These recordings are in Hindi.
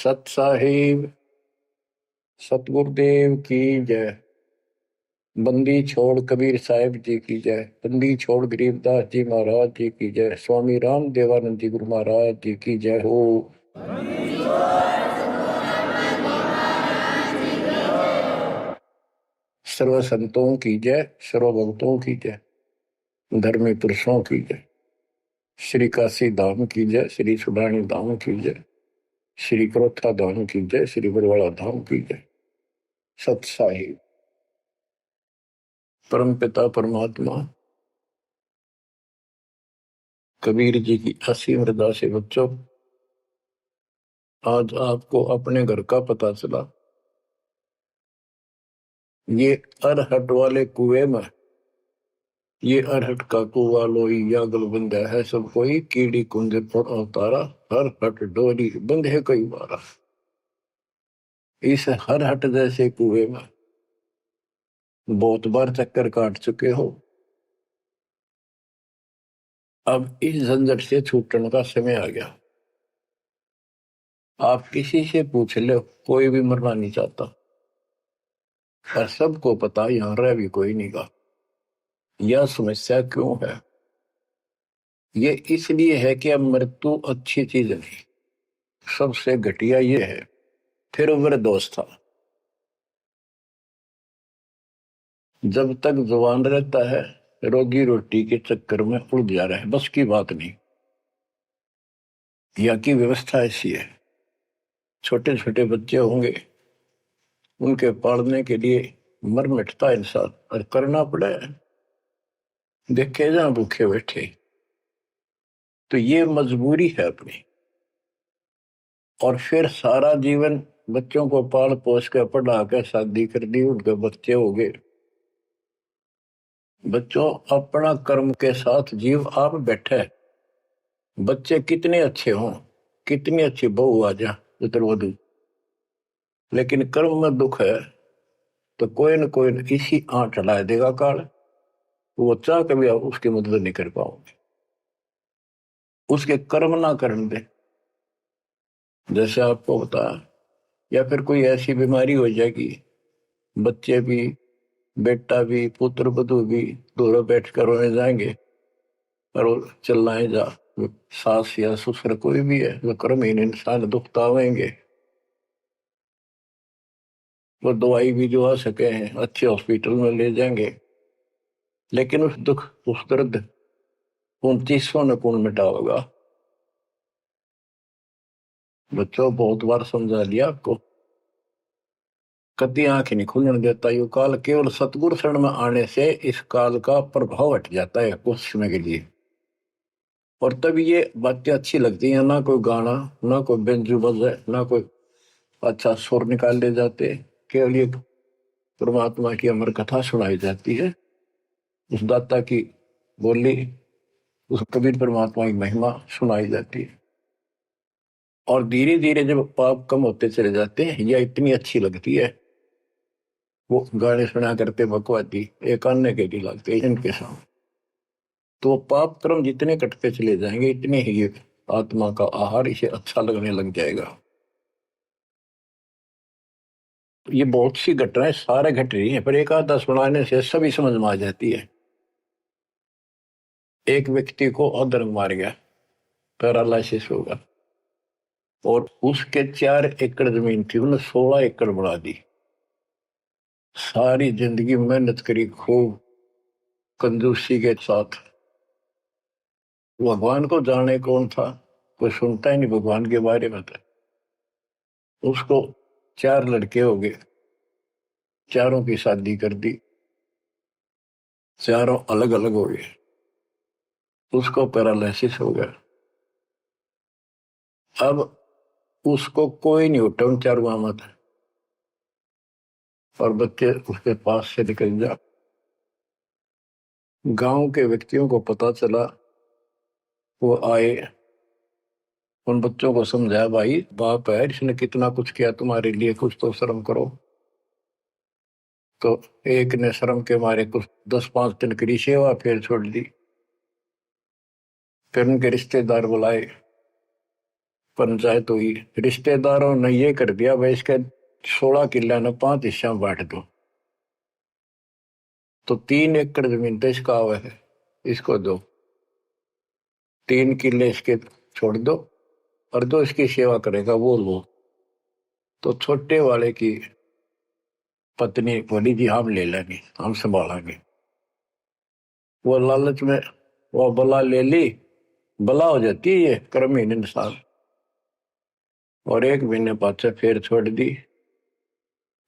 सत साहिब सतगुरुदेव की जय। बंदी छोड़ कबीर साहिब जी की जय। बंदी छोड़ गरीबदास जी महाराज जी की जय। स्वामी राम देवानंद जी गुरु महाराज जी की जय हो। सर्व संतों की जय, सर्व भक्तों की जय, धर्मी पुरुषों की जय। श्री काशी धाम की जय, श्री सुडानी धाम की जय, श्री क्रोथा धाम की जय, श्री बरवाड़ा धाम की जय। सत साहिब परम पिता परमात्मा कबीर जी की असीम हृदय से बच्चों, आज आपको अपने घर का पता चला। ये अरहट वाले कुएं में, ये अरहट का कुआ लोई या गलबंद है सब कोई, कीड़ी कुंजे पर अवतारा, हर हट डोरी बंधे कई बारा। इस हर हट जैसे कुएं में बहुत बार चक्कर काट चुके हो। अब इस झंझट से छूटने का समय आ गया। आप किसी से पूछ लो, कोई भी मरना नहीं चाहता, पर सबको पता यहां रह भी कोई नहीं गा। यह समस्या क्यों है? ये इसलिए है कि अब मृत्यु अच्छी चीज नहीं, सबसे घटिया ये है। फिर उम्र दोस्त था, जब तक जवान रहता है रोगी रोटी के चक्कर में उड़ जा रहा है, बस की बात नहीं। यहाँ की व्यवस्था ऐसी है, छोटे छोटे बच्चे होंगे, उनके पालने के लिए मर मिटता इंसान, और करना पड़े, देखे जहां भूखे बैठे। तो ये मजबूरी है अपनी। और फिर सारा जीवन बच्चों को पाल पोस कर पढ़ा कर शादी कर दी, उनके बच्चे हो गए। बच्चों, अपना कर्म के साथ जीव आप बैठे। बच्चे कितने अच्छे हों, कितनी अच्छी बहू आ जा पुत्रवधू, लेकिन कर्म में दुख है तो कोई न कोई इसी आंट चला देगा काल। वो चाह कभी आप उसकी मदद नहीं कर पाओगे, उसके कर्म ना करने दे। जैसे आपको बताया, या फिर कोई ऐसी बीमारी हो जाएगी, बच्चे भी, बेटा भी, पुत्र वधू भी दोनों बैठ कर रोने जाएंगे, और वो चिल्लाए जा। सास या ससुर कोई भी है, वो कर्महीन इंसान दुख आवेंगे। वो दवाई भी जो आ सके हैं अच्छे हॉस्पिटल में ले जाएंगे, लेकिन उस दुख उस दर्द 2900 ने कौन मिटा होगा? बच्चों, बहुत बार समझा लिया आपको, कति आंख नहीं खुलने देता। ये काल केवल सतगुरु शरण में आने से इस काल का प्रभाव हट जाता है कुछ समय के लिए, और तब ये बातें अच्छी लगती हैं। ना कोई गाना, ना कोई बेंजू बजे, ना कोई अच्छा सुर निकाल ले जाते, केवल ये परमात्मा की अमर कथा सुनाई जाती है, उस दाता की बोली, उस कबीर परमात्मा की महिमा सुनाई जाती है। और धीरे धीरे जब पाप कम होते चले जाते हैं, यह इतनी अच्छी लगती है। वो गाने सुना करते बकवादी, एक अन्य के लिए लगते इनके सामने। तो पाप कर्म जितने कटते चले जाएंगे, इतने ही ये आत्मा का आहार इसे अच्छा लगने लग जाएगा। ये बहुत सी घटनाएं सारे घट रही हैं, पर एक आधा सुनाने से सभी समझ में आ जाती है। एक व्यक्ति को अधर्म मार गया, पैरालिसिस होगा, और उसके 4 एकड़ जमीन थी, उन्हें 16 एकड़ बढ़ा दी। सारी जिंदगी मेहनत करी खूब कंजूसी के साथ। भगवान को जाने कौन था, कोई सुनता ही नहीं भगवान के बारे में। था उसको 4 लड़के हो गए, चारों की शादी कर दी, चारों अलग अलग हो गए। उसको पैरालिसिस हो गया। अब उसको कोई नहीं उठा उन चारों में, और बच्चे उसके पास से निकल जा। गांव के व्यक्तियों को पता चला, वो आए, उन बच्चों को समझाया, भाई बाप है, इसने कितना कुछ किया तुम्हारे लिए, कुछ तो शर्म करो। तो एक ने शर्म के मारे कुछ 10-5 दिन की सेवा फिर छोड़ दी। फिर उनके रिश्तेदार बुलाए, पंचायत हुई, रिश्तेदारों ने ये कर दिया भाई इसके 16 किले ने 5 हिस्सा में बांट दो। तो 3 एकड़ जमीन तो इसका हुआ है, इसको दो, 3 किले इसके छोड़ दो, और जो इसकी सेवा करेगा वो लो। तो छोटे वाले की पत्नी बोली जी हम ले लेंगे, हम संभालेंगे। वो लालच में वो बला ले ली, बला हो जाती है ये क्रमहीन इंसान, और 1 महीने बाद से फिर छोड़ दी।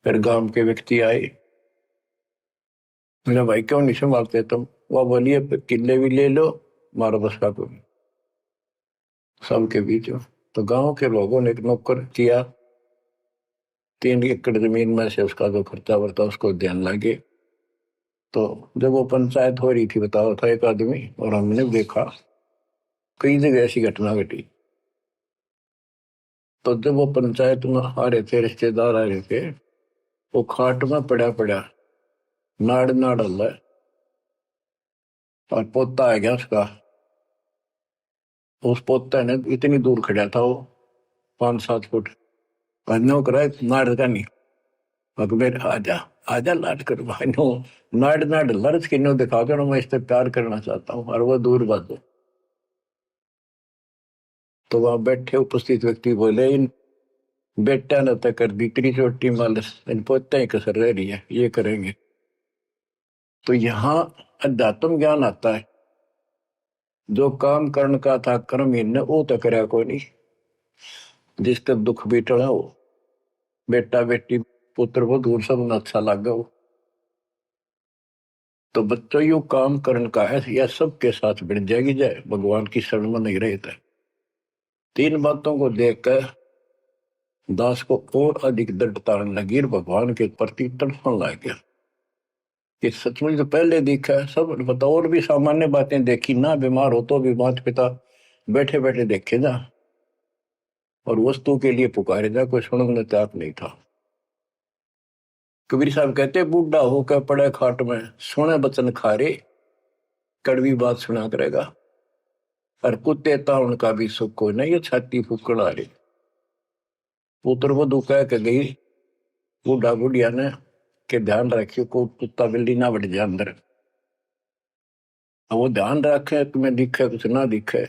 फिर गांव के व्यक्ति आए, मेरा भाई क्यों नहीं संभालते तुम? वह बोलिए किले भी ले लो, मारो बस का तुम सबके बीच में। तो गांव के लोगों ने एक नौकर किया, 3 एकड़ जमीन में से उसका जो खर्चा वर्ता उसको ध्यान लगे। तो जब वो पंचायत हो रही थी, बताओ था एक आदमी, और हमने देखा कई जगह ऐसी घटना घटी। तो जब वो पंचायत में आ रहे थे, रिश्तेदार आ रहे थे, वो खाट में पड़ा पड़ा नाड़ नाड़ हल्ला, और पोता आ गया उसका। उस पोता ने इतनी दूर खड़ा था वो, 5-7 फुट, नो करा नाड़ का नहीं, अकबर आजा आजा लाट कर भाई नो, नाड़ नाड़ लर्ज किन्नो दिखा कर मैं इससे प्यार करना चाहता हूँ, और वो दूर बात। तो वहां बैठे उपस्थित व्यक्ति बोले इन बेटा ने तक कर दी इतनी छोटी मालस, इन पोते ही कसर रह रही है, ये करेंगे। तो यहाँ अध्यात्म ज्ञान आता है। जो काम करण का था कर्म इन वो तो करया कोई नहीं, जिसका दुख भी टला हो, बेटा बेटी पुत्र वो दूर सब न अच्छा लगा हो। तो बच्चों यू काम करण का है, यह सबके साथ बढ़ जाएगी जाए, भगवान की शरण में नहीं रहता। 3 बातों को देखकर दास को और अधिक दृढ़ता लगी, भगवान के प्रति तड़पने लग गया कि सचमुच तो पहले देखा है सब बता, और भी सामान्य बातें देखी ना, बीमार हो तो भी माता पिता बैठे बैठे देखे जा, और वस्तु के लिए पुकारे जा, कोई सुनने तैयार नहीं था। कबीर साहब कहते बूढ़ा होकर पड़े खाट में, सुने बचन खारे, कड़वी बात सुना करेगा, और कुत्ते ताउन का भी सुख को नहीं, ये छाती फूकड़ आ रही। पुत्र वधु कह के गई बूढ़ा बुढ़िया ने के ध्यान रखियो को कुत्ता बिल्ली ना बढ़ जाए अंदर। अब वो ध्यान रखे तुम्हें दिखे कुछ ना दिखे,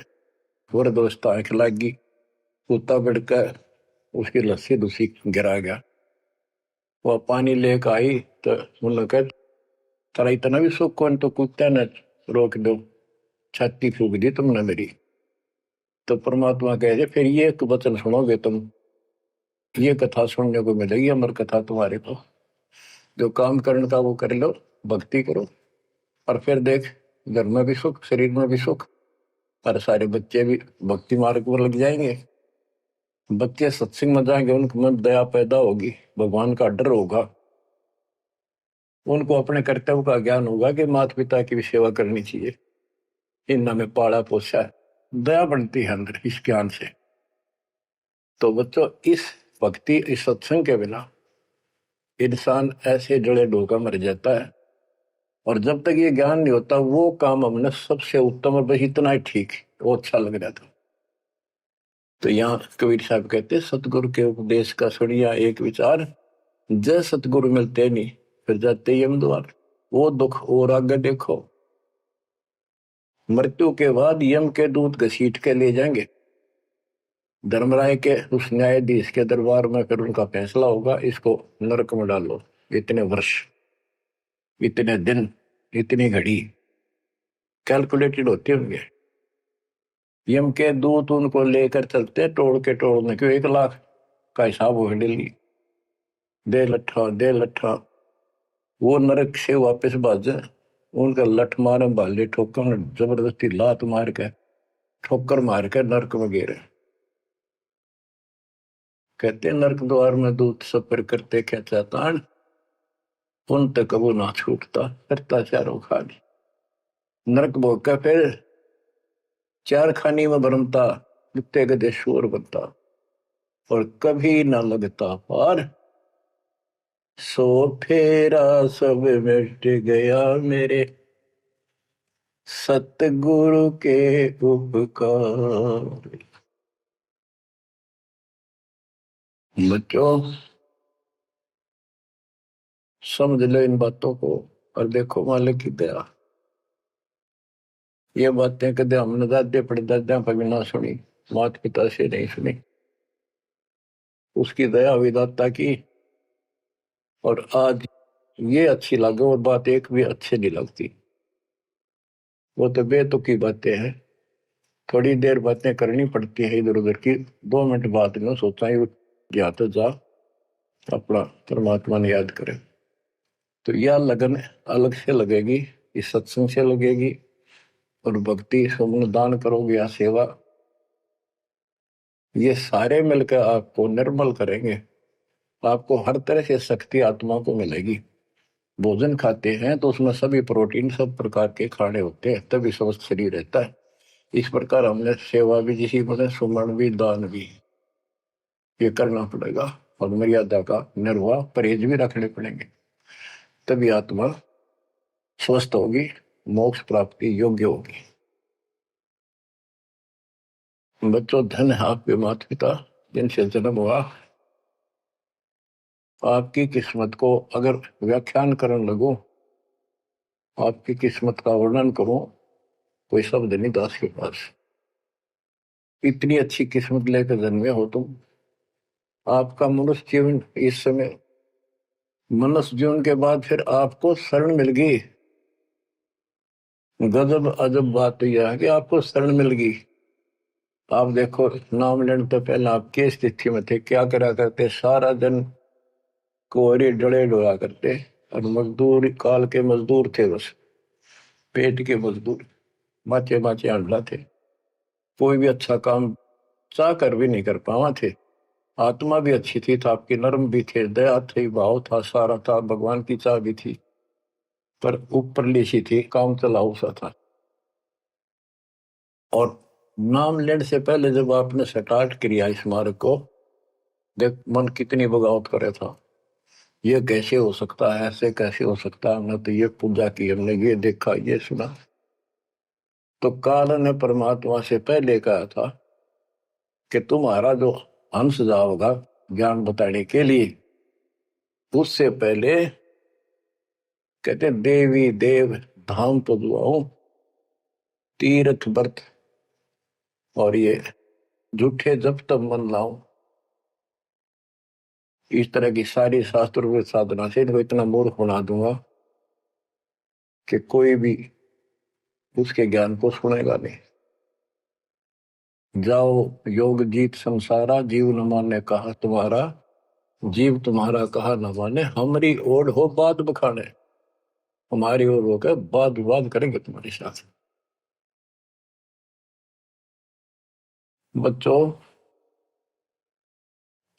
और दोस्त आंख लागी, कुत्ता बढ़कर उसकी लस्सी दूसरी गिरा गया। वो पानी लेकर आई तो उन्होंने कहा तेरा इतना भी सुख कौन, तो कुत्ते ने रोक दो, छाती फूक दी तुमने मेरी। तो परमात्मा कहे फिर ये एक वचन सुनोगे तुम, ये कथा सुनने को मिलेगी अमर कथा तुम्हारे को। जो काम करने का वो कर लो, भक्ति करो, और फिर देख घर में भी सुख, शरीर में भी सुख, और सारे बच्चे भी भक्ति मार्ग पर लग जाएंगे। बच्चे सत्संग में जाएंगे, उनके मन दया पैदा होगी, भगवान का डर होगा, उनको अपने कर्तव्य का ज्ञान होगा कि माता पिता की भी सेवा करनी चाहिए, इन्ना में पाला पोसा है, दया बनती है अंदर इस ज्ञान से। तो बच्चों इस भक्ति इस सत्संग के बिना इंसान ऐसे जड़े ढोकर मर जाता है, और जब तक ये ज्ञान नहीं होता वो काम हमने सबसे उत्तम और बस इतना ही ठीक, वो अच्छा लग रहा था। तो यहाँ कबीर साहब कहते सतगुरु के उपदेश का सुनिया एक विचार, जय सतगुरु मिलते नहीं फिर जाते यम द्वार। वो दुख और आगे देखो, मृत्यु के बाद यम के दूत घसीट के ले जाएंगे धर्मराय के उस न्यायाधीश के दरबार में, फिर उनका फैसला होगा इसको नरक में डालो, इतने वर्ष, इतने दिन, इतनी घड़ी कैलकुलेटेड होते होंगे। यम के दूत उनको लेकर चलते तोड़ के तोड़ने क्यों, 1 लाख का हिसाब हो डेली, दे लट्ठा दे लट्ठा। वो नरक से वापस भाजे, उनका लठ मारे भाले ठोकर, जबरदस्ती लात मार के ठोकर मार के नरक में गिरे। कहते नरक द्वार में दूत सफर करते क्या चातान, उन तक वो ना छूटता करता चारों खानी। नरक भोग का फिर 4 खानी में भरमता, कुत्ते गधे शोर बनता, और कभी ना लगता पार। सो फेरा सब मिट गया मेरे सतगुरु के उपकार। बच्चों समझ लो इन बातों को और देखो मालिक की दया। ये बातें कदे हमने दादे परदादा पर भी ना सुनी, माता पिता से नहीं सुनी। उसकी दया विदाता की। और आज ये अच्छी लगे और बात एक भी अच्छी नहीं लगती। वो तो बेतुकी बातें हैं। थोड़ी देर बातें करनी पड़ती है इधर उधर की, 2 मिनट बाद में सोचा ही गया तो जा अपना परमात्मा ने याद करे। तो यह लगन अलग से लगेगी, इस सत्संग से लगेगी। और भक्ति सुमन दान करोगे या सेवा, ये सारे मिलकर आपको निर्मल करेंगे। आपको हर तरह से शक्ति आत्मा को मिलेगी। भोजन खाते हैं तो उसमें सभी प्रोटीन सब प्रकार के खाने होते हैं, तभी स्वस्थ शरीर रहता है। इस प्रकार हमने सेवा भी जिसी बने, सुमन भी, दान भी, ये करना पड़ेगा। और मर्यादा का निर्वाह परहेज भी रखने पड़ेंगे, तभी आत्मा स्वस्थ होगी, मोक्ष प्राप्ति योग्य होगी। बच्चों धन है आपके माता पिता जिनसे जन्म हुआ। आपकी किस्मत को अगर व्याख्यान करने लगो, आपकी किस्मत का वर्णन करूं, कोई शब्द नहीं दास के पास। इतनी अच्छी किस्मत लेकर जन्मे हो तुम। आपका मनुष्य जीवन इस समय, मनुष्य जीवन के बाद फिर आपको शरण मिल गई। गजब अजब बात यह है कि आपको शरण मिल गई। आप देखो नाम लेने तो पहले आप किस स्थिति में थे, क्या करा करते, सारा दिन कोहरे डले डोला करते और मजदूर, काल के मजदूर थे, बस पेट के मजदूर, माचे माचे अंडा थे। कोई भी अच्छा काम चाह कर भी नहीं कर पावा थे। आत्मा भी अच्छी थी, था आपकी नर्म भी थे, दया थी, भाव था, सारा था, भगवान की चाह भी थी, पर ऊपर सी थी, काम चलाऊ सा था। और नाम लेने से पहले जब आपने स्टार्ट किया इस मार्ग को, देख मन कितनी बगावत करे था। ये कैसे हो सकता है, ऐसे कैसे हो सकता है, हमने तो ये पूजा की, हमने ये देखा, ये सुना। तो काल ने परमात्मा से पहले कहा था कि तुम्हारा जो हंस जाओगा ज्ञान बताने के लिए, उससे पहले कहते देवी देव धाम पदुआओ, तीर्थ व्रत और ये झूठे जब तब मन लाओ। इस तरह की सारी शास्त्र साधना से इनको इतना मूर्ख बना दूंगा कि कोई भी उसके ज्ञान को सुनेगा नहीं। जाओ योग जीत संसारा, जीव न माने कहा तुम्हारा, जीव तुम्हारा कहा न माने, हमारी ओर हो बात बखाने। हमारी ओर होकर बात विवाद करेंगे तुम्हारे साथ। बच्चों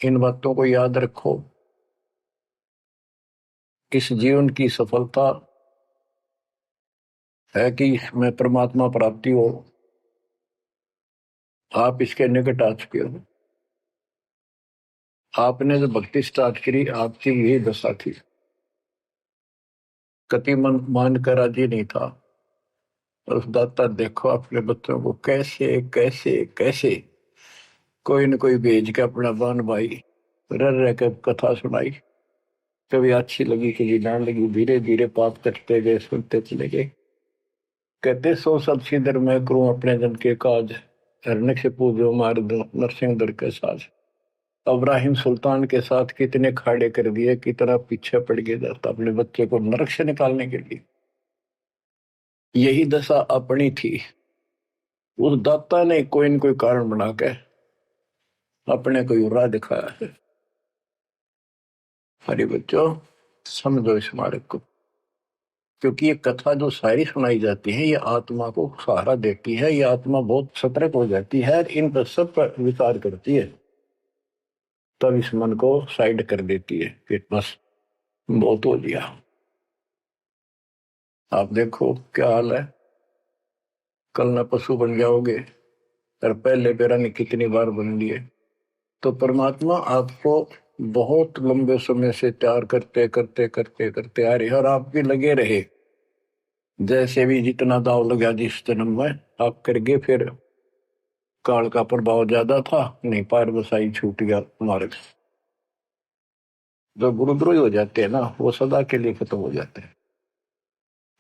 इन बातों को याद रखो। इस जीवन की सफलता है कि इसमें परमात्मा प्राप्ति हो। आप इसके निकट आ चुके हो। आपने जो भक्ति स्टार्ट करी, आपकी यही दशा थी। कति मन मान कर राजी नहीं था। और उस दाता देखो अपने बच्चों को कैसे कैसे कैसे कोई न कोई भेज के अपना बहन भाई रह रह के कथा सुनाई। कभी अच्छी लगी, कभी ना लगी, धीरे धीरे पाप कटते गए, सुनते चले गए। कहते सो सब सिदर मैं करूं अपने जन के काज, हरनक से पूजो मार दो नरसिंह दर के साज। इब्राहिम सुल्तान के साथ कितने खाड़े कर दिए, कितना पीछे पड़ गया जाता अपने बच्चे को नरक से निकालने के लिए। यही दशा अपनी थी। उस दाता ने कोई न कोई कारण बना के अपने को राह दिखाया है। हरे बच्चों समझो इस मार्ग को, क्योंकि ये कथा जो सारी सुनाई जाती है, ये आत्मा को सहारा देती है। ये आत्मा बहुत सतर्क हो जाती है, इन पर सब पर विचार करती है, तब इस मन को साइड कर देती है कि बस बहुत हो लिया। आप देखो क्या हाल है, कल न पशु बन जाओगे और पहले बेरानी कितनी बार बन लिए। तो परमात्मा आपको बहुत लंबे समय से तैयार करते करते करते करते आ रहे, और आप भी लगे रहे। जैसे भी जितना दाव लगा जिस जन्म में आप कर गए, फिर काल का प्रभाव ज्यादा था, नहीं पार बसाई छूट गया मार्ग। जो गुरुद्रोही हो जाते हैं ना, वो सदा के लिए खत्म हो जाते हैं।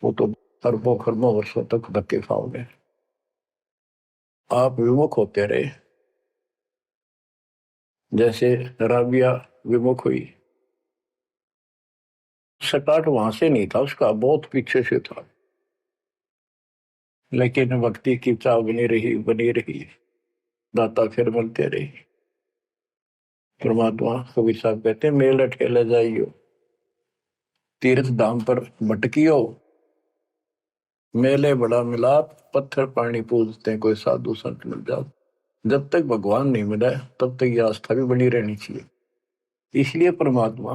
वो तो अरबों खरबों वर्षों तक धक्के खाओगे। आप विमुख होते रहे, जैसे राबिया विमुख हुई। स्टार्ट वहां से नहीं था उसका, बहुत पीछे से था, लेकिन भक्ति की चाह बनी रही बनी रही, दाता फिर मिलते रहे। परमात्मा कबीर साहब कहते हैं, मेल अठेले जाइयो, तीर्थ धाम पर भटकियो, मेले बड़ा मिलाप, पत्थर पानी पूजते हैं, कोई साधु संत मिल जाओ। जब तक भगवान नहीं मिला तब तक ये आस्था भी बनी रहनी चाहिए। इसलिए परमात्मा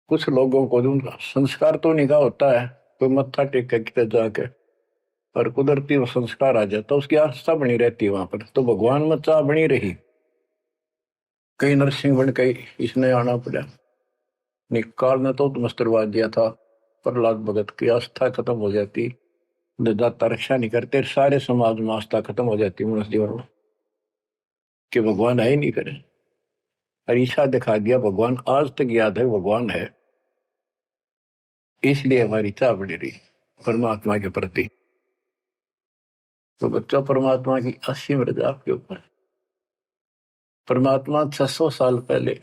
कुछ लोगों को जो संस्कार तो निकाह होता है, कोई मत्था टेक के जाके, पर कुदरती वो संस्कार आ जाता, उसकी आस्था बनी रहती है वहां पर, तो भगवान में चाह बनी रही। कई नरसिंह बन के इसने आना पड़ा, निकाल ने तो मस्तरवा दिया था, प्रहलाद भगत की आस्था खत्म हो जाती, दाता रक्षा नहीं करते, सारे समाज में आस्था खत्म हो जाती मनुष्य जीवन में, कि भगवान है ही नहीं करे। अरीसा दिखा दिया, भगवान आज तक याद है भगवान है, इसलिए हमारी चाह बनी रही परमात्मा के प्रति। तो बच्चा परमात्मा की असीम रजा आपके ऊपर। परमात्मा 600 साल पहले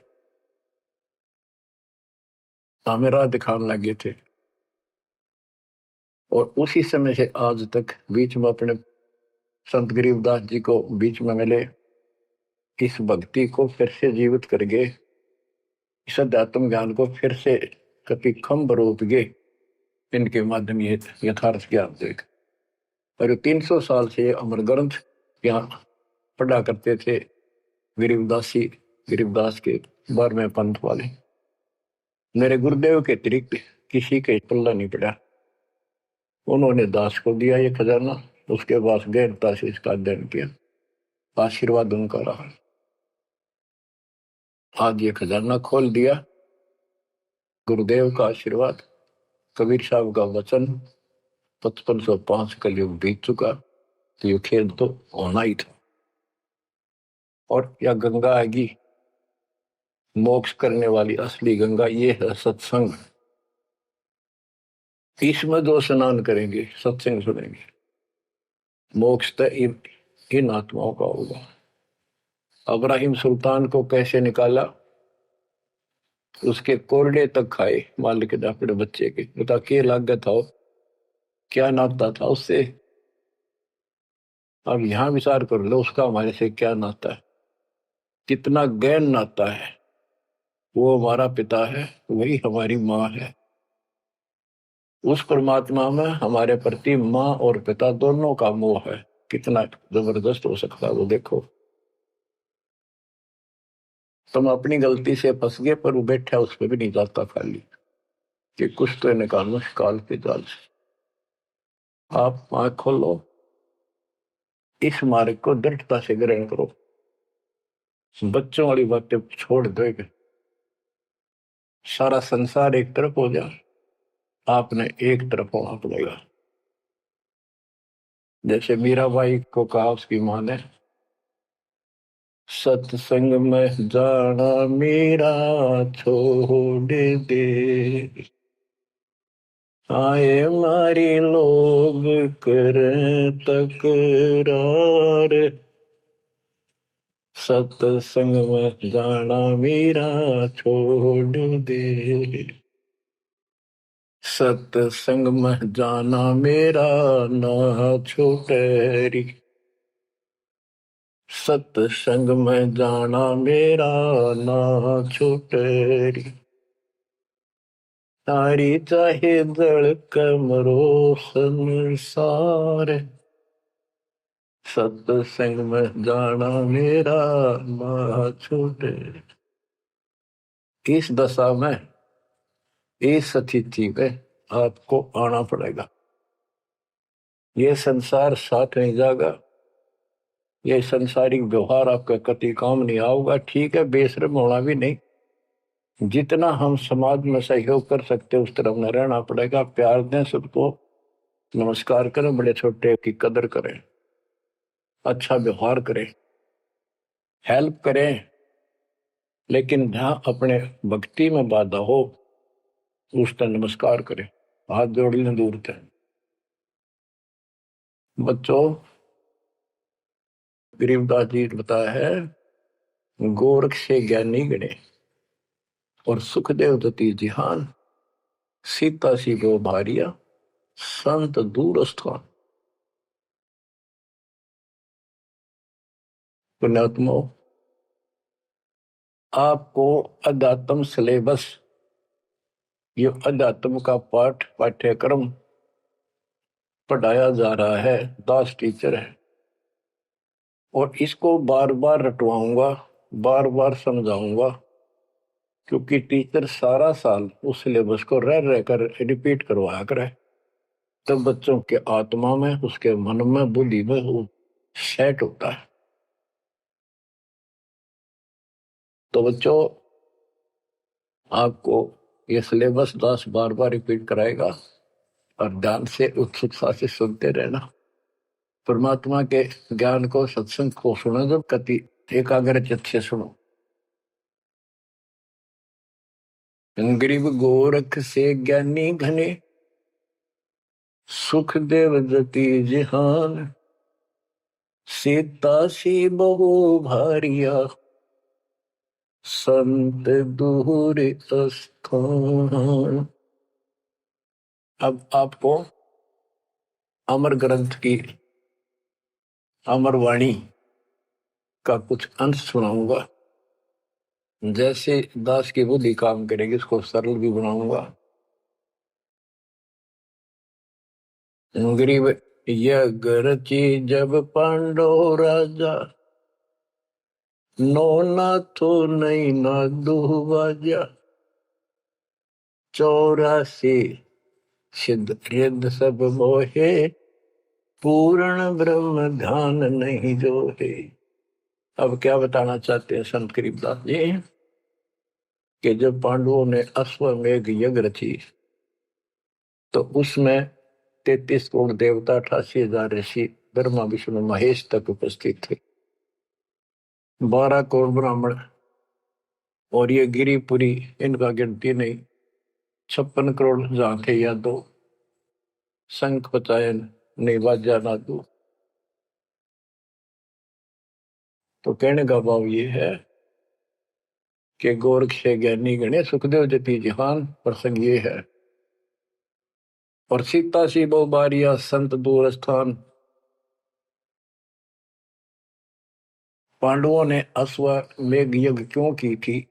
हमें राह दिखाने लगे थे, और उसी समय से आज तक बीच में अपने संत गरीबदास जी को बीच में मिले, इस भक्ति को फिर से जीवित करके, इस अध्यात्म ज्ञान को फिर से कभी खम्भ रूप गे, इनके माध्यम ये यथार्थ ज्ञान देख। और 300 साल से अमर ग्रंथ यहाँ पढ़ा करते थे गरीबदासी, गरीबदास के 12वें पंथ वाले। मेरे गुरुदेव के अतिरिक्त किसी के पल्ला नहीं पड़ा, उन्होंने दास को दिया ये खजाना, उसके बाद गहनता से इसका अध्ययन किया, आशीर्वाद उनका रहा। आज ये खजाना खोल दिया, गुरुदेव का आशीर्वाद, कबीर साहब का वचन, 5505 कलयुग बीत चुका, तो ये खेल तो होना ही था। और या गंगा आएगी, मोक्ष करने वाली असली गंगा ये है सत्संग। इसमें जो स्नान करेंगे, सत्संग सुनेंगे, मोक्ष तो इन आत्माओं का होगा। अब्राहिम सुल्तान को कैसे निकाला, उसके कोरडे तक खाए मालिक ने अपने बच्चे के, बता के लागत था, क्या नाता था उससे। अब यहां विचार कर लो, उसका हमारे से क्या नाता है, कितना गहन नाता है। वो हमारा पिता है, वही हमारी माँ है। उस परमात्मा में हमारे प्रति माँ और पिता दोनों का मोह है, कितना जबरदस्त हो सकता है वो देखो। तुम अपनी गलती से फंस गए, पर वो बैठा उस पर भी नहीं जाता खाली, कि कुछ तो निकालो काल के जाल से। आप आंख खोलो, इस मार्ग को दृढ़ता से ग्रहण करो, बच्चों वाली बातें छोड़ दो, सारा संसार एक तरफ हो जाए, आपने एक तरफ होना पड़ेगा। जैसे मीराबाई को कहा उसकी मां ने, सत्संग में जाना मेरा छोड़ दे, आए मारी लोग कर तकरार, सत्संग में जाना मेरा छोड़ दे, सत्संग में जाना मेरा ना छूटे, सत्संग में जाना मेरा ना छूटे, तारी चाहे जल कमरो संसार, सत्संग में जाना मेरा ना छूटे। इस दशा में, इस स्थिति में आपको आना पड़ेगा। ये संसार साथ नहीं जाएगा, ये संसारिक व्यवहार आपका कति काम नहीं आऊगा। ठीक है, बेशर्म होना भी नहीं, जितना हम समाज में सहयोग कर सकते उस तरफ में रहना पड़ेगा। प्यार दें सबको, नमस्कार करें, बड़े छोटे की कदर करें, अच्छा व्यवहार करें, हेल्प करें, लेकिन जहां अपने भक्ति में बाधा हो उसका नमस्कार करे, हाथ जोड़ लें दूर थे। बच्चों, गरीबदास जी ने बताया है, गोरख से ज्ञानी गणे और सुखदेव दती जिहान, सीता सी गो भारिया संत दूर स्थान। पुण्यात्मो, आपको अध्यात्म सिलेबस, ये अध्यात्म का पाठ्यक्रम पढ़ाया जा रहा है, दास टीचर है, और इसको बार बार रटवाऊंगा, बार बार समझाऊंगा, क्योंकि टीचर सारा साल उस सिलेबस को रह रह कर रिपीट करवाया करे, तब बच्चों के आत्मा में, उसके मन में, बुद्धि में वो सेट होता है। तो बच्चों, आपको ये सिलेबस दास बार बार रिपीट कराएगा और ध्यान से उत्सुकता से सुनते रहना। परमात्मा के ज्ञान को, सत्संग को सुनो जब कति एकाग्र चित्त से सुनो। गरीब गोरख से ज्ञानी घने, सुख देव जति जिहान, सीता सी बहु भारिया संत दूर स्थान। अब आपको अमर ग्रंथ की अमर वाणी का कुछ अंश सुनाऊंगा। जैसे दास की बुद्धि काम करेगी, इसको सरल भी बनाऊंगा। गरीब यज्ञ रची जब पांडव राजा, नो नाथो नहीं ना दुहबाजा, 84 सिद्ध रिद्ध सब मोहे, पूर्ण ब्रह्म ध्यान नहीं जोहे। अब क्या बताना चाहते हैं संत गरीबदास जी, कि जब पांडवों ने अश्वमेघ यज्ञ रची तो उसमें 33 करोड़ देवता, 88,000 ऋषि, ब्रह्मा विष्णु महेश तक उपस्थित थे, 12 करोड़ ब्राह्मण, और ये गिरिपुरी, इनका गिनती नहीं, 56 करोड़ जहां थे या दो, शंख पचायन नहीं बाजा ना दो। तो कहने का भाव ये है कि गोरख से ज्ञानी गणे, सुखदेव जति जिहान, प्रसंग ये है। और सीता सी बहु बारिया संत दूर स्थान। पांडवों ने अश्वमेघ यज्ञ क्यों की थी?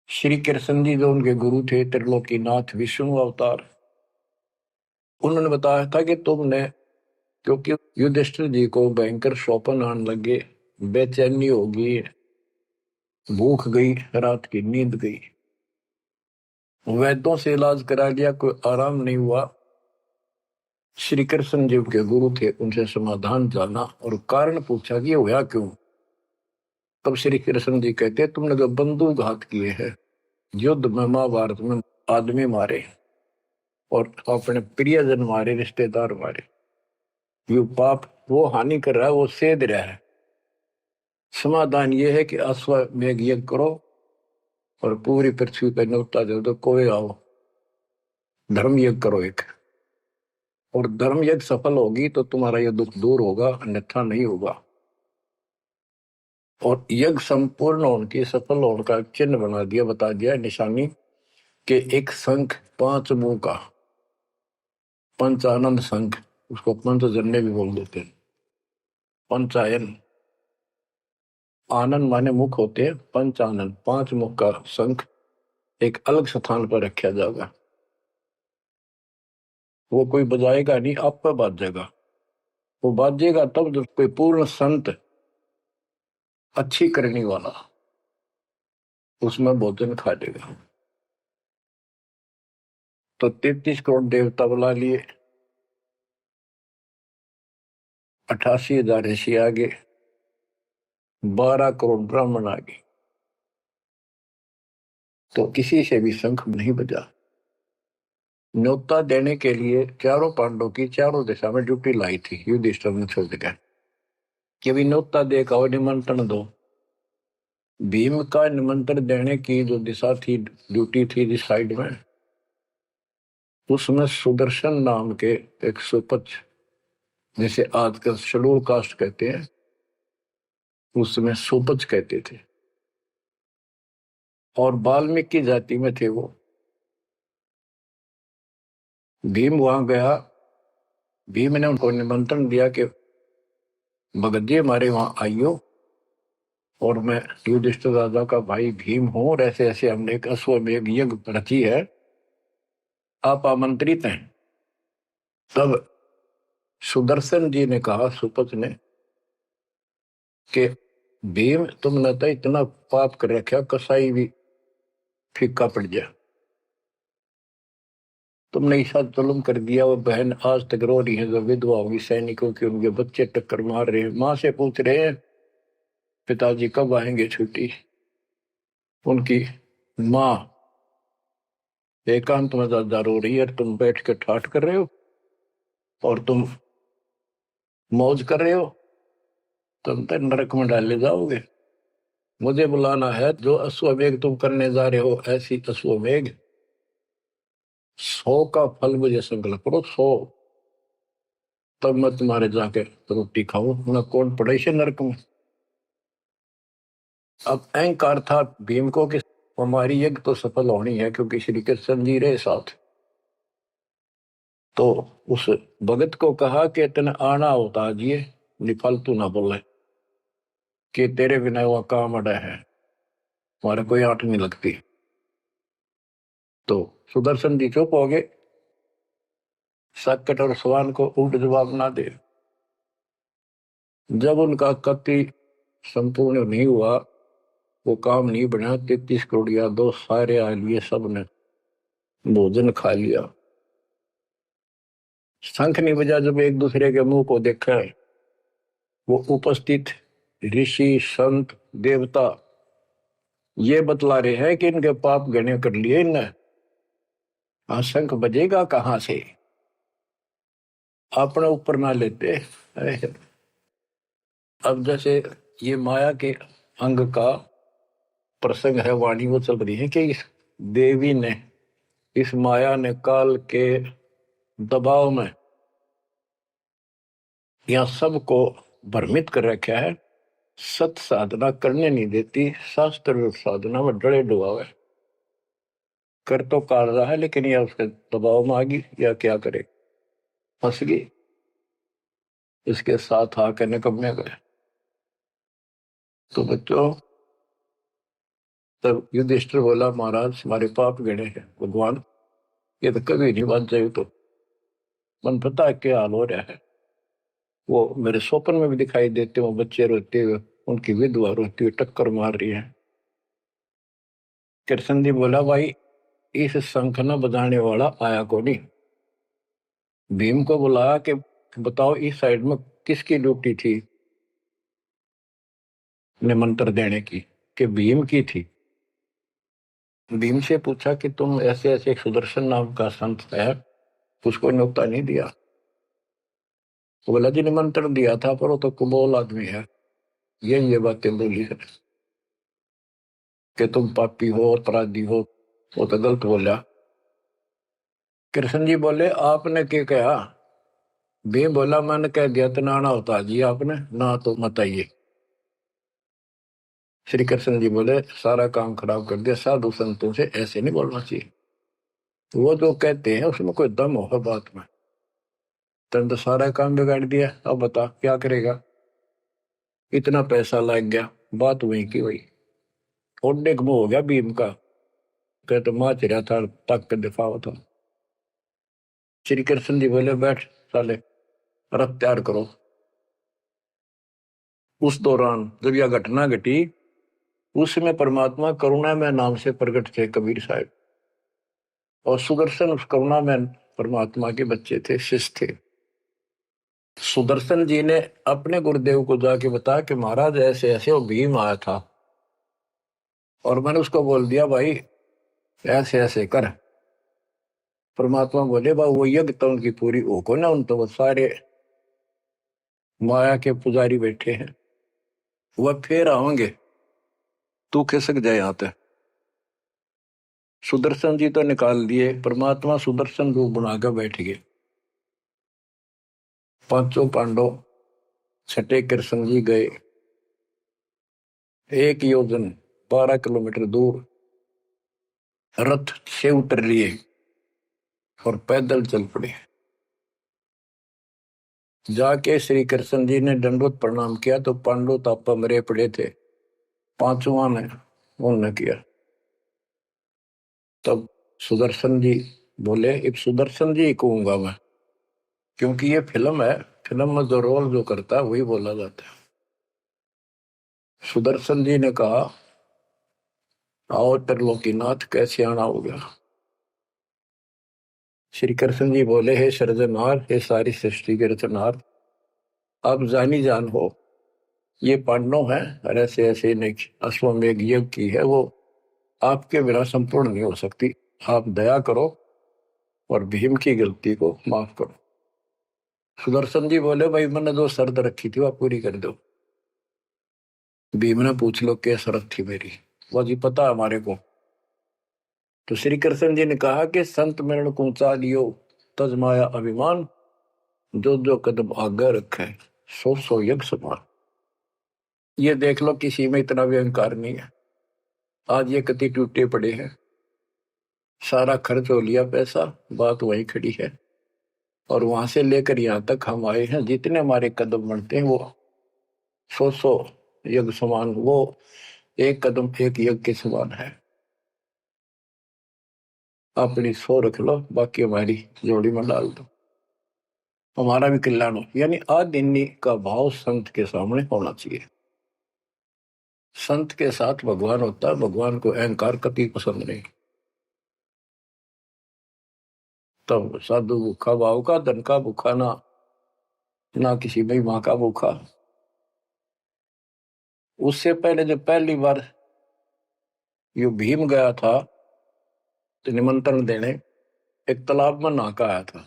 श्री कृष्ण जी जो उनके गुरु थे, त्रिलोकीनाथ विष्णु अवतार, उन्होंने बताया था कि तुमने, क्योंकि युधिष्ठिर जी को भयंकर स्वप्न आने लगे, बेचैनी होगी, भूख गई, रात की नींद गई, वैद्यों से इलाज करा लिया, कोई आराम नहीं हुआ। श्री कृष्ण जी के गुरु थे, उनसे समाधान जाना और कारण पूछा कि ये हुआ क्यों। तब श्री कृष्ण जी कहते, तुमने जो बंदूकघात किए हैं, युद्ध में, महाभारत में आदमी मारे और अपने प्रियजन मारे, रिश्तेदार मारे, ये पाप वो हानि कर रहा है, वो सेध रहा है। समाधान ये है कि अश्वमेघ यज्ञ करो और पूरी पृथ्वी पर न्योता दे दो, कोई आओ, धर्म यज्ञ करो एक, और धर्म यज्ञ सफल होगी तो तुम्हारा यह दुख दूर होगा, अन्यथा नहीं होगा। और यज्ञ संपूर्ण होने की, सफल होने का चिन्ह बना दिया, बता दिया निशानी, कि एक शंख 5 मुंह का, पंचानन शंख, उसको पंचजन्य भी बोल देते हैं। पंचायन, आनंद माने मुख होते हैं, पंचानन 5 मुख का शंख एक अलग स्थान पर रखा जाएगा। वो कोई बजाएगा नहीं, आप पर बाजेगा। वो बाजेगा तब जब कोई पूर्ण संत, अच्छी करने वाला उसमें भोजन खा लेगा। तो 33 करोड़ देवता बुला लिए, 88,000 ऋषि आगे, 12 करोड़ ब्राह्मण आगे, तो किसी से भी शंख नहीं बजा। न्योता देने के लिए चारों पांडवों की चारों दिशा में ड्यूटी लाई थी युधिष्ठिर ने छोड़ दिया कि भी न्योता देगा और निमंत्रण दो। भीम का निमंत्रण देने की जो दिशा थी, ड्यूटी थी जिस साइड में, उसमें सुदर्शन नाम के एक सुपच, जिसे आजकल शेड्यूल कास्ट कहते हैं, उसमें सुपच कहते थे, और वाल्मीकि जाति में थे वो। भीम वहां गया। भीम ने उनको निमंत्रण दिया कि भगत जी हमारे वहां आइयो, और मैं युधिष्ठिर राजा का भाई भीम हूं, और ऐसे ऐसे हमने एक अश्वमेध यज्ञ रची है, आप आमंत्रित हैं। तब सुदर्शन जी ने कहा, सुपच ने, कि भीम तुमने तो इतना पाप कर रखा, कसाई भी फीका पड़ गया, तुमने ऐसा जुल्म कर दिया। वो बहन आज तक रो रही है, जो विधवा होगी सैनिकों की, उनके बच्चे टक्कर मार रहे हैं, माँ से पूछ रहे हैं पिताजी कब आएंगे छुट्टी। उनकी माँ एकांत में ज्यादा रो रही है, तुम बैठ के ठाठ कर रहे हो और तुम मौज कर रहे हो, तुम तो नरक में डाले जाओगे। मुझे बुलाना है, जो अश्वमेघ तुम करने जा रहे हो, ऐसी अश्वमेघ 100 का फल मुझे संकल्प करो, 100, तब मैं तुम्हारे जाके रोटी खाऊं, मैं कौन पड़े से नरक में। अब अहंकार था भीम को कि हमारी यज्ञ तो सफल होनी है, क्योंकि श्री कृष्ण जी रहे साथ। तो उस भगत को कहा कि तेने आना होता आज, ये निफालतू ना बोले कि तेरे बिना वह काम अड़ा है, हमारे कोई आंट नहीं लगती। तो सुदर्शन जी चुप हो गए, साकेत और सवान को उल्ट जवाब ना दे। जब उनका कति संपूर्ण नहीं हुआ, वो काम नहीं बना, 33 करोड़ यादव सारे आ लिए, सब ने भोजन खा लिया, शंख नहीं बजा। जब एक दूसरे के मुंह को देखा, वो उपस्थित ऋषि संत देवता ये बतला रहे हैं कि इनके पाप गणे कर लिए इनने। हाँ, शंख बजेगा कहां से, अपने ऊपर ना लेते। अरे, अब जैसे ये माया के अंग का प्रसंग है, वाणी वो चल रही है कि इस देवी ने, इस माया ने काल के दबाव में यह सबको भ्रमित कर रखा है, सत साधना करने नहीं देती, शास्त्र साधना में डरे डुबावे। कर तो काट रहा है, लेकिन यह उसके दबाव में आ गई, या क्या करे, फंस गई, इसके साथ आकर निकम्मे गए। तो बच्चों, तब युधिष्ठिर बोला, महाराज हमारे पाप गिने हैं भगवान, ये तो कभी नहीं बच जाए। तो मन पता है क्या हाल हो रहा है, वो मेरे स्वप्न में भी दिखाई देते हो, बच्चे रोते हुए, उनकी विधवा रोती हुई टक्कर मार रही है। कृष्ण जी बोला, भाई इस शंख न बजाने वाला आया को नहीं। भीम को बुलाया कि बताओ इस साइड में किसकी ड्यूटी थी निमंत्रण देने की, कि भीम की थी। भीम से पूछा कि तुम ऐसे ऐसे एक सुदर्शन नाम का संत है, उसको न्योता नहीं दिया। वो बोला, जी निमंत्रण दिया था, पर वो तो कुबोल आदमी है, ये बातें बोली है कि तुम पापी हो, अपराधी हो, वो तो गलत बोला। कृष्ण जी बोले, आपने क्या कहा। भीम बोला, मैंने कह दिया तो नाना होता जी, आपने ना तो मत आइए। श्री कृष्ण जी बोले, सारा काम खराब कर दिया, साधु संतों से ऐसे नहीं बोलना चाहिए, वो जो कहते हैं उसमें कोई दम होगा बात में। तुम तो सारा काम बिगाड़ दिया, अब बता क्या करेगा। इतना पैसा लग गया, बात वही की वही, ओडे मुंह हो गया भीम का, कहते माँ चिरा था, तक के दिफा था। श्री कृष्ण जी बोले, बैठ साले, रथ तैयार करो। उस दौरान जब यह घटना घटी, उसमें परमात्मा करुणा में नाम से प्रकट थे कबीर साहब, और सुदर्शन उस करुणा में परमात्मा के बच्चे थे, शिष्य थे। सुदर्शन जी ने अपने गुरुदेव को जाके बताया कि महाराज ऐसे ऐसे वो भीम आया था, और मैंने उसको बोल दिया भाई ऐसे ऐसे कर। परमात्मा बोले, बा वो यज्ञ तो उनकी पूरी हो को ना, उन तो वो सारे माया के पुजारी बैठे हैं, वह फिर आओगे। तू खिसक जाए यहाँ ते। सुदर्शन जी तो निकाल दिए, परमात्मा सुदर्शन रूप बनाकर बैठ गए। पांचों पांडव छठे कृष्ण जी गए 1 योजन 12 किलोमीटर दूर, रथ से उतर लिए और पैदल चल पड़े। जाके श्री कृष्ण जी ने दंडवत प्रणाम किया तो पांडव तापा मरे पड़े थे, पांचवा ने उन्होंने किया। तब सुदर्शन जी बोले, अब सुदर्शन जी कहूंगा मैं, क्योंकि ये फिल्म है, फिल्म में जो रोल जो करता है वही बोला जाता है। सुदर्शन जी ने कहा, आओ त्रिलोकीनाथ, कैसे आना हो गया। श्री कृष्ण जी बोले, हे सृजनहार, हे सारी सृष्टि के रचनहार, आप जानी जान हो, ये पांडव है और ऐसे ऐसे अश्वमेघ यज्ञ की है, वो आपके बिना संपूर्ण नहीं हो सकती। आप दया करो और भीम की गलती को माफ करो। सुदर्शन जी बोले, भाई मैंने जो शर्त रखी थी वह पूरी कर दो। भीम ने पूछ लो क्या शर्त थी मेरी, वो जी पता हमारे को। तो श्री कृष्ण जी ने कहा कि संत मरण को ऊंचा लियो, तज माया अभिमान, जो जो कदम आगे रखे, सो सो यज्ञ समान। ये देख लो, किसी में इतना भी अहंकार नहीं है। आज ये कति टूटे पड़े हैं, सारा खर्च हो लिया पैसा, बात वही खड़ी है। और वहां से लेकर यहाँ तक हम आए हैं, जितने हमारे कदम बढ़ते हैं वो सौ यज्ञ समान, वो एक कदम एक यज्ञ के समान है। अपनी सौ रख लो, बाकी हमारी जोड़ी में डाल दो, हमारा भी कल्याण हो। यानी आदिन्य का भाव संत के सामने होना चाहिए। संत के साथ भगवान होता है, भगवान को अहंकार कभी पसंद नहीं। तब साधु भूखा भाव का, धन का भूखा ना, ना किसी में माँ का भूखा। उससे पहले जब पहली बार यो भीम गया था तो निमंत्रण देने, एक तालाब में नहा आया था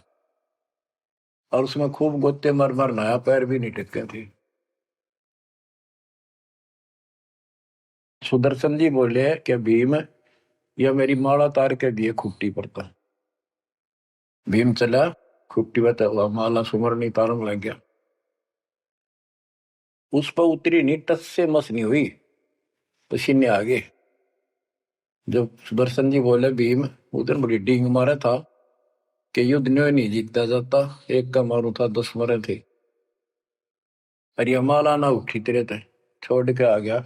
और उसमें खूब गोते मर मर नहाया, पैर भी नहीं टिके थे। सुदर्शन जी बोले कि भीम, यह मेरी माला तार के दिए खुट्टी पर था। भीम चला, खुट्टी पर तो माला सुमरनी तारम लग गया। उस पर उतरी नहीं, टस से मस नहीं हुई, पसीने आ गए। जब सुदर्शन जी बोले, भीम उधर बड़ी डींग मारा था कि युद्ध नहीं जीता जाता, एक का मारू था 10 मरे थे। अरे माला ना उठी तेरे थे, छोड़ के आ गया,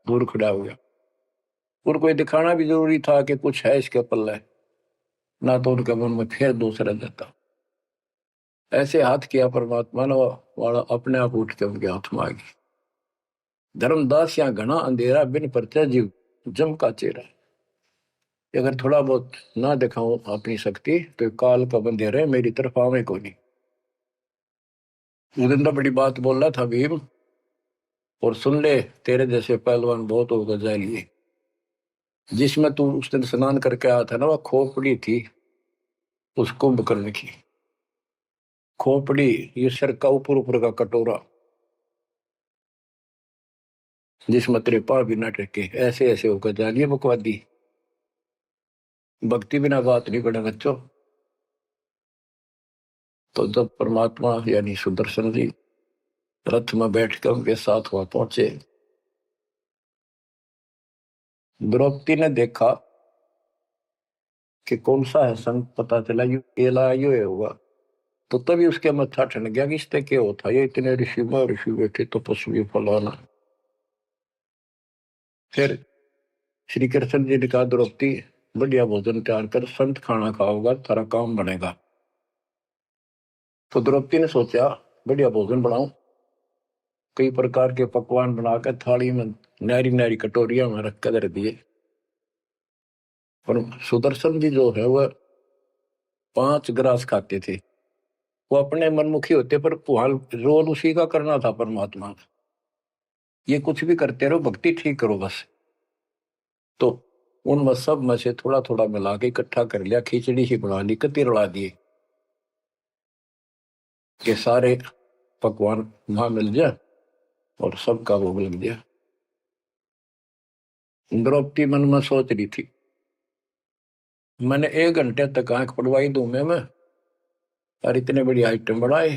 दूर खड़ा हो गया। और कोई दिखाना भी जरूरी था कि कुछ है इसके पल्ले, ना तो उनके मन में फिर दूसरा देता। ऐसे हाथ किया परमात्मा ने, वाला अपने आप उठ के उनके हाथ में आ गई। धर्मदास यहाँ घना अंधेरा, बिन परचा जीव जम का चेहरा। अगर थोड़ा बहुत ना दिखाऊं अपनी शक्ति तो काल का बंधेरा मेरी तरफ आवे को नहीं। उस दिन तो बड़ी बात बोल रहा था भीम, और सुन ले, तेरे जैसे पहलवान बहुत होगा जाए लिए। जिसमें तू उस दिन स्नान करके आया था ना, वह खोपड़ी थी उस कुंभकर्ण की। खोपड़ी, ये सिर का ऊपर ऊपर का कटोरा, जिसमें तेरे पाँव भी न टेके, ऐसे ऐसे होकर जानिए बकवादी। भक्ति बिना बात नहीं बने बच्चों। तो जब परमात्मा यानी सुदर्शन जी रथ में बैठकर उनके साथ वहां पहुंचे, द्रौपदी ने देखा कि कौन सा है संत, पता चला यू केला यू होगा। तो तभी उसके मत्था ठन गया कि इससे क्या होता, ये इतने ऋषि बैठे तपस्वी फलाना। फिर श्री कृष्ण जी ने कहा, द्रौपदी बढ़िया भोजन तैयार कर, संत खाना खाओगा तारा काम बनेगा। तो द्रौपदी ने सोचा बढ़िया भोजन बनाऊं, कई प्रकार के पकवान बनाकर थाली में नारी नारी कटोरिया में रख कर दिए। पर सुदर्शन जी जो है वह 5 ग्रास खाते थे। वो अपने मनमुखी होते, पर रोल उसी का करना था परमात्मा। ये कुछ भी करते रहो, भक्ति ठीक करो बस। तो उन सब में से थोड़ा थोड़ा मिला के इकट्ठा कर लिया, खिचड़ी ही बना ली, कति रला दिए कि सारे पकवान वहां मिल जाए और सबका भोग लग गया। द्रौपदी मन में सोच रही थी, मैंने 1 घंटे तक आंख पड़वाई दूं मैं और इतने बड़ी आइटम बढ़ाए।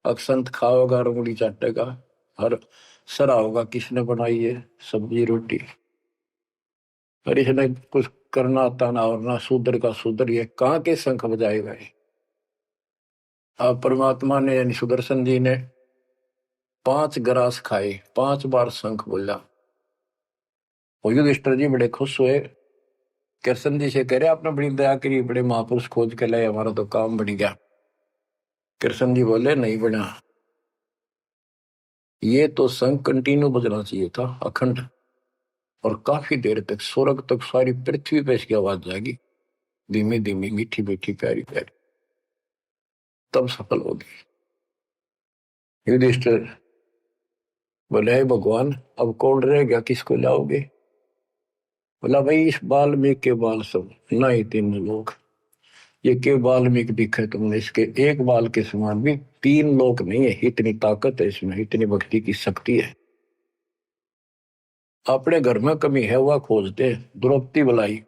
अक्षंत खाओगा, रंगुली चाटेगा और सरा होगा किसने बनाई है सब्जी रोटी। और इसने कुछ करना आता ना, और ना शूद्र का शूद्र, ये कहाँ के शंख बजाएगा ये। अब परमात्मा ने यानी सुदर्शन जी ने 5 ग्रास खाए, 5 बार शंख बोला। और युधिष्ठिर जी बड़े खुश हुए, कृष्ण जी से कह रहे आपने बड़ी दया करी, बड़े महापुरुष खोज के लाए, हमारा तो काम बन गया। कृष्ण जी बोले नहीं बना, ये तो शंख कंटिन्यू बजना चाहिए था अखंड, और काफी देर तक स्वर्ग तक सारी पृथ्वी पे इसकी आवाज जाएगी, धीमी धीमी मीठी मीठी प्यारी प्यारी, तब सफल होगी। युधिष्ठिर बोले हे भगवान अब कौन रह गया, किसको लाओगे। बोला भाई इस वाल्मीकि के बाल सब ना ही 3 लोग, ये के वाल्मीकि दिखे तुमने, इसके एक बाल के समान भी 3 लोग नहीं है, इतनी ताकत है इसमें, इतनी भक्ति की शक्ति है। अपने घर में कमी है वह खोजते। द्रौपदी बुलाई,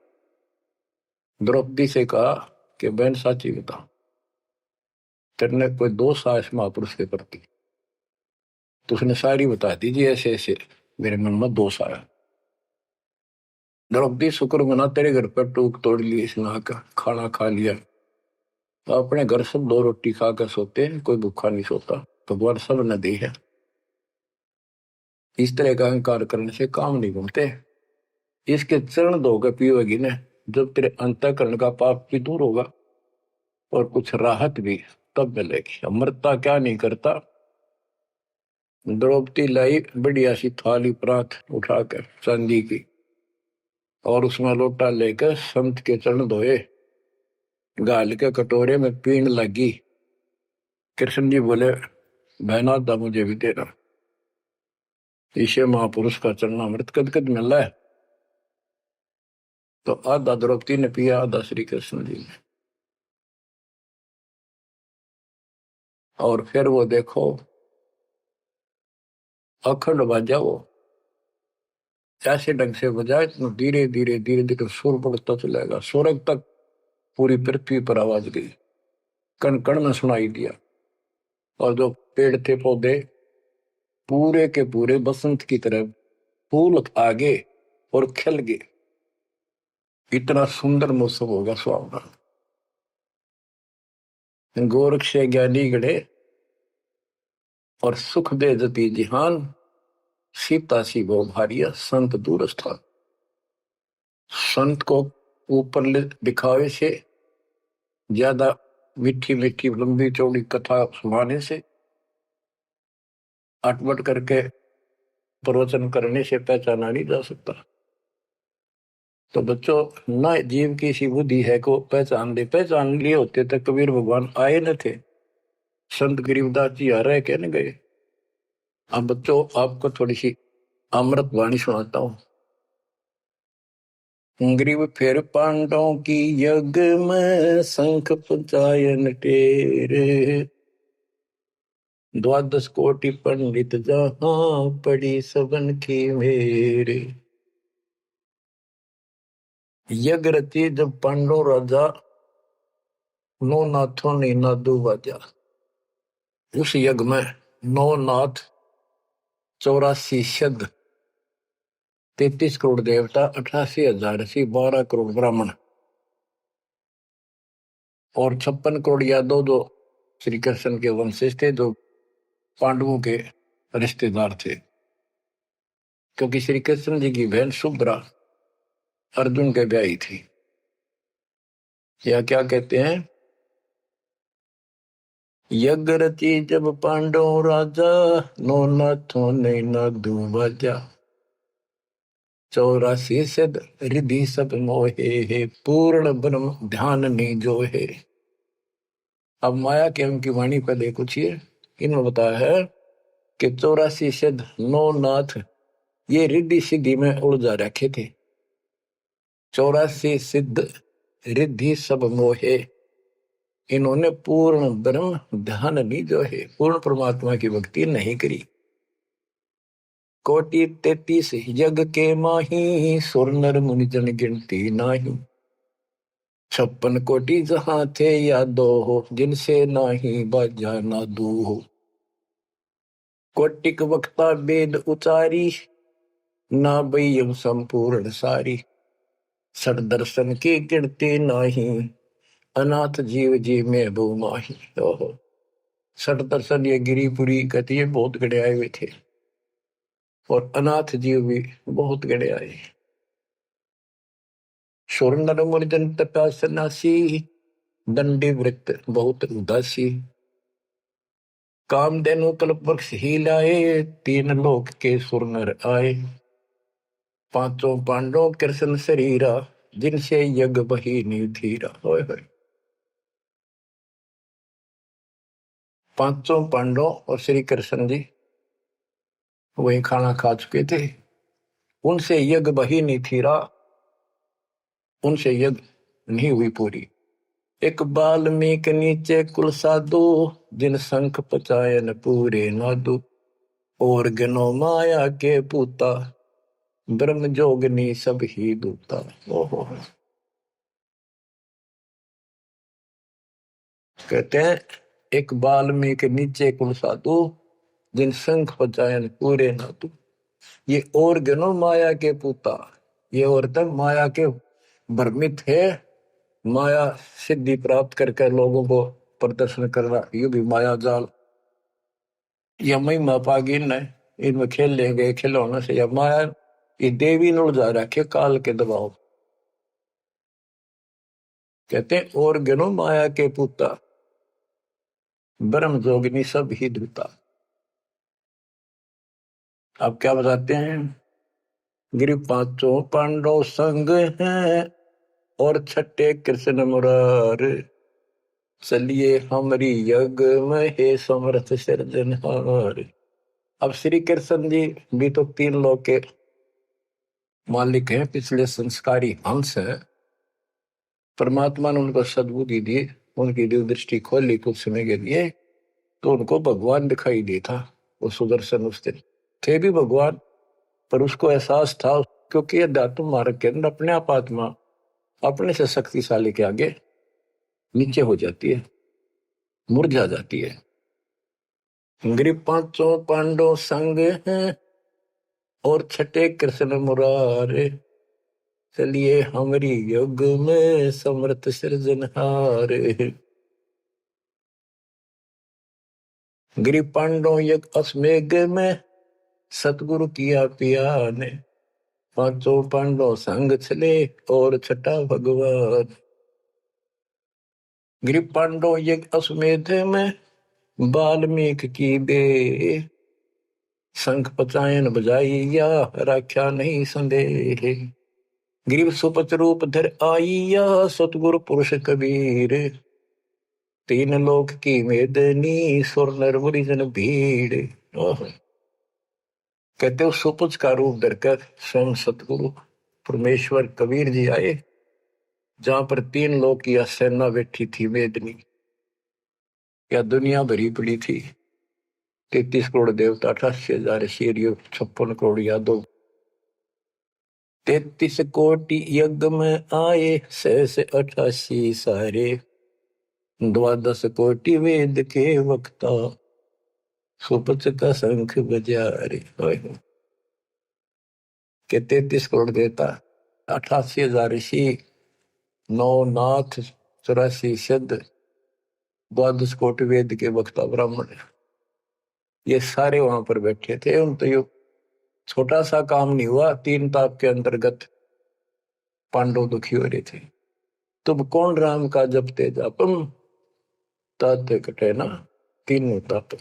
द्रौपदी से कहा कि बहन साची बता, तेरे कोई दोष आया इस महापुरुष के प्रति। तो उसने सारी बता दीजिए, ऐसे ऐसे मेरे मन में दोष आया। द्रौपदी शुक्र मना तेरे घर पर टूक तोड़ ली, इसने आकर खाना खा लिया। तो अपने घर सब 2 रोटी खाकर सोते हैं, कोई भूखा नहीं सोता, भगवान सब न दी है। इस तरह का अहंकार करने से काम नहीं बनते। इसके चरण धोकर पियोगी ने, जब तेरे अंतःकरण का पाप भी दूर होगा और कुछ राहत भी तब मिलेगी। अमृता क्या नहीं करता। द्रौपदी लाई बढ़िया सी थाली परात उठाकर चांदी की, और उसमें लोटा लेकर संत के चरण धोए, गाल के कटोरे में पीण लगी। कृष्ण जी बोले बहना था मुझे भी देना, ईशे महापुरुष का चरणामृत कद कद मिल रहा है। तो आधा द्रौपदी ने पिया, आधा श्री कृष्ण जी ने। और फिर वो देखो अखंड बाजा, वो ऐसे ढंग से बजाए धीरे धीरे धीरे धीरे सुर बढ़ता चलेगा, स्वर्ग तक पूरी पृथ्वी पर आवाज गई, कण कण में सुनाई दिया। और जो पेड़ थे पौधे पूरे के पूरे बसंत की तरह फूल आगे और खिल गए, इतना सुंदर मौसम होगा सुहावना। गोरख से ज्ञानी गढ़े और सुख दे जती जिहान, सीता सी वो भारिया संत दूर स्थान। संत को ऊपर दिखावे से ज्यादा मीठी मीठी लंबी चौड़ी कथा सुनाने से, अटपट करके प्रवचन करने से पहचाना नहीं जा सकता। तो बच्चों ना जीव की सी बुद्धि है को पहचान ले, पहचान लिए होते तक कबीर भगवान आए न थे, संत गरीबदास जी आ रहे कहने गए। अब बच्चों आपको थोड़ी सी अमृत वाणी सुनाता हूं। ग्रीव फिर पांडवों की यज्ञ में शंख पंचायन टेरे, 12 कोटि पंडित जहां पड़ी सबन की मेरे। यज्ञ रची जब पांडव राजा, नौ नाथों ने नादू बाजा। उस यज्ञ में 9 नाथ, 84 सिद्ध, 33 करोड़ देवता, 88,000 ऋषि, 12 करोड़ ब्राह्मण और 56 करोड़ यादव जो श्री कृष्ण के वंशज थे, जो पांडवों के रिश्तेदार थे। क्योंकि श्री कृष्ण जी की बहन सुभद्रा अर्जुन के ब्याही थी। या क्या कहते हैं, यज्ञ रची जब पांडव राजा, नौ नाथों ने नादू बाजा। 84 सिद्ध रिद्धि सब मोहे, पूर्ण ब्रह्म ध्यान नहीं जो है। अब माया के उनकी वाणी पहले कुछ ये इन्होंने बताया है कि 84 सिद्ध 9 नाथ ये रिद्धि सिद्धि में उलझा रखे थे। 84 सिद्ध रिद्धि सब मोहे, इन्होंने पूर्ण ब्रह्म ध्यान नहीं जो है, पूर्ण परमात्मा की भक्ति नहीं करी। कोटि 33 यज्ञ के माही, सुर नर मुनि जन गिनती नाही। 56 कोटि जहां थे यादो हो, जिनसे नाही बाजा नादू हो। कोटिक वक्ता वेद उचारी, ना बयम संपूर्ण सारी। सर दर्शन की गिनती नाही, अनाथ जीव जी में बो माही। ओहो, सठ दर्शन ये गिरिपुरी कहती है बहुत गड़े आए हुए थे, और अनाथ जीव भी बहुत गड़े आए। सुर नर मुनि जन तपा सन्यासी, दंडी वृत्त बहुत उदासी। कामधेनु कल्प वृक्ष ही लाए, 3 लोक के सुर नर आए। 5 पांडव कृष्ण शरीरा, जिनसे यज्ञ बही निधीरा। होय होय, 5 पांडव और श्री कृष्ण जी वही खाना खा चुके थे, उनसे यज्ञ बही नहीं थीरा, उनसे यज्ञ नहीं हुई पूरी। एक बाल्मीक नीचे कुल साधु, जिन शंख पचायन पूरे नादु। और गनो माया के पूता, ब्रह्म जोगनी सब ही दूता। ओहो, कहते हैं एक बाल्मीक नीचे कुल साधु, जिन शंख पचायन पूरे नादु। ये और गनो माया के पूता, ये औरतें माया के भ्रमित है, माया सिद्धि प्राप्त करके लोगों को प्रदर्शन करना, ये भी माया जाल। या महिमा पागी न इनमें खेल लेंगे, खिलौने से या माया ये देवी न उलझा रखे काल के दबाव। कहते हैं और गनो माया के पूता, ब्रह्म जोगिनी सब ही दूता। आप क्या बताते हैं? गिरि 5 पांडव संग हैं, और 6 कृष्ण मुरार। चलिए हमारी यज्ञ में हे समर्थ सिरजनहार। अब श्री कृष्ण जी भी तो 3 लोक के मालिक हैं, पिछले संस्कारी हंस है। परमात्मा ने उनको सद्बुद्धि दी, उनकी दिव्य दृष्टि खोली कुछ समय के लिए, तो उनको भगवान दिखाई दे था। वो सुदर्शन उस दिन थे भी भगवान, पर उसको एहसास था, क्योंकि अध्यात्म मार्ग के अंदर अपने आप आत्मा अपने से शक्तिशाली के आगे नीचे हो जाती है, मुरझा जाती है। गिरि 5 पांडव संग हैं, और 6 कृष्ण मुरारे। चलिए हमारी युग में समर्थ सृजनहार। गिरि पांडव यज्ञ अश्वमेघ में, सतगुरु किया पिया ने। 5 पांडव संग चले, और 6 भगवान। गिरि पांडव यज्ञ अश्वमेध में, वाल्मीकि की बे। शंख पचायन बजाइया, राख्या नहीं संदेह। गिरिव सुपच रूप धर आइया, सतगुरु पुरुष कबीर। 3 लोक की मेदनी, सुर नर मुनि जन भीड़। कहते हो सुपच का रूप धरकर स्वयं सतगुरु परमेश्वर कबीर जी आए, जहां पर 3 लोक की सेना बैठी थी मेदनी, या दुनिया भरी पड़ी थी। 33 करोड़ देवता, 88,000 शेरियो, 56 करोड़ यादव। 33 कोटि यज्ञ में आए, 688 सारे। 12 कोटि वेद के वक्ता, सुपच का शंख बजा रे। के 33 करोड़ देवता, 88,000 ऋषि, 9 नाथ, 84 सिद्ध, 12 कोटि वेद के वक्ता ब्राह्मण, ये सारे वहां पर बैठे थे। उन तो ये छोटा सा काम नहीं हुआ, 3 ताप के अंतर्गत पांडव दुखी हो रहे थे। तुम कौन राम का जपते जापम, तात कटे ना 3 ताप।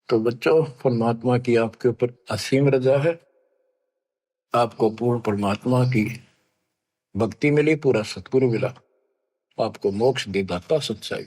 तो बच्चों, परमात्मा की आपके ऊपर असीम रजा है, आपको पूर्ण परमात्मा की भक्ति मिली, पूरा सतगुरु मिला, आपको मोक्ष दे दाता सच्चाई।